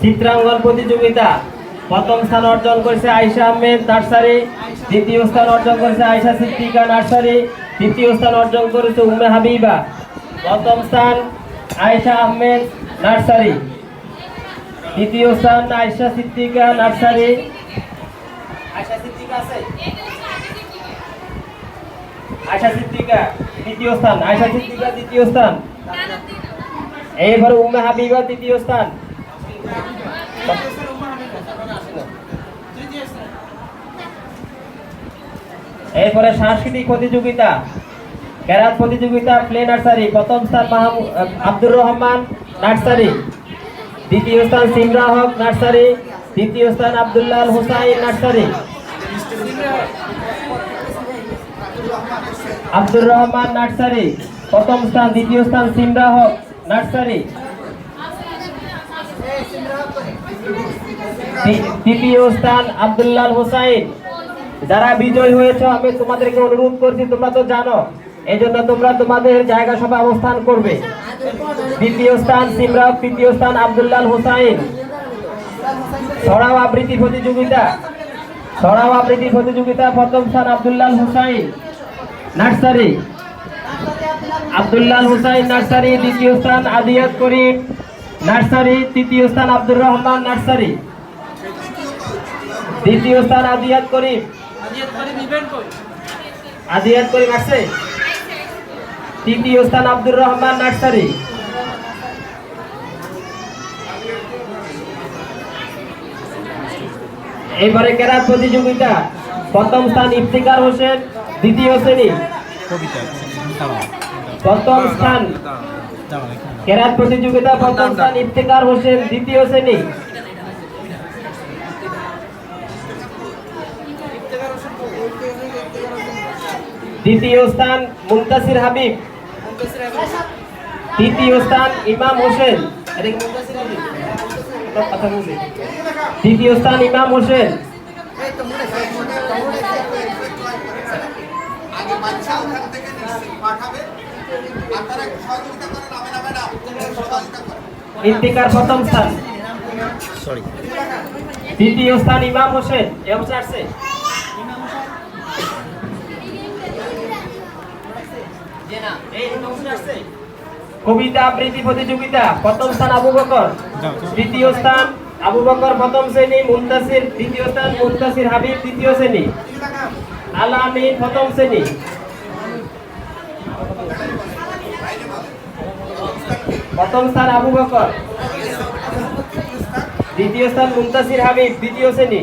চিত্রাঙ্কন প্রতিযোগিতা প্রথম স্থান অর্জন করেছে আয়েশা আহমেদ নার্সারি, দ্বিতীয় স্থান অর্জন করেছে আয়েশা সিদ্দিকা নার্সারি, তৃতীয় স্থান অর্জন করেছে উম্মে হাবিবা। প্রথম স্থান আয়েশা আহমেদ নার্সারি, দ্বিতীয় স্থান আয়েশা সিদ্দিকা নার্সারি। আয়েশা সিদ্দিকা আছে? আয়েশা সিদ্দিকা দ্বিতীয় স্থান, আয়েশা সিদ্দিকা দ্বিতীয় স্থান। এরপরে উম্মে হাবিবা তৃতীয় স্থান। এরপরে সাংস্কৃতিক প্রতিযোগিতা ক্যারাত প্রতিযোগিতা প্লে নার্সারি, প্রথম স্থান আব্দুর রহমান নার্সারি, দ্বিতীয় স্থান সিমরা হক নার্সারি, তৃতীয় স্থান আব্দুল্লাহ হুসাইন নার্সারি। আব্দুর রহমান নার্সারি প্রথম স্থান, দ্বিতীয় স্থান সিমরা হক নার্সারি, তৃতীয় স্থান আব্দুল্লাহ হুসাইন। যারা বিজয় হয়েছে আমি তোমাদেরকে অনুরোধ করছি, তোমরা তো জানো, এই জন্য তোমরা তোমাদের জায়গা সভা অবস্থান করবে। দ্বিতীয় স্থান সিমরা, তৃতীয় স্থান আব্দুল্লাহ হুসাইন। ছড়াও আবৃত্তি প্রতিযোগিতা, ছড়াও আবৃত্তি প্রতিযোগিতা প্রথম স্থান আব্দুল্লাহ হুসাইন নার্সারি, আব্দুল্লাহ হুসাইন নার্সারি, দ্বিতীয় স্থান আদিয়াত করিম নার্সারি, তৃতীয় স্থান আব্দুর রহমান নার্সারি, দ্বিতীয় স্থান আদিয়াত করিম। আদিয়াত করিম আছে? তৃতীয় স্থান আব্দুর রহমান নার্সারি। এবারে কেরাত প্রতিযোগিতা প্রথম স্থান ইফতিকার হোসেন দ্বিতীয় শ্রেণী, প্রথম স্থান কেরাত প্রতিযোগিতা প্রথম স্থান ইফতিকার হোসেন দ্বিতীয় শ্রেণী, দ্বিতীয় স্থান মুনতাসির হাবিব, তৃতীয় স্থান ইমাম হোসেন, তৃতীয় স্থান ইমাম হোসেন। ইফতিকার প্রথম স্থান, তৃতীয় স্থান ইমাম হোসেন। কবিতা আবৃত্তি প্রতিযোগিতা প্রথম স্থান আবু বকর, তৃতীয় স্থান আবু বকর প্রথম শ্রেণী, মুনতাসির দ্বিতীয় স্থান, মুনতাসির হাবিব তৃতীয় শ্রেণী, আলামিন প্রথম শ্রেণী। প্রথম স্থান আবু বকর, দ্বিতীয় স্থান মুনতাসির হাবিব দ্বিতীয় শ্রেণী।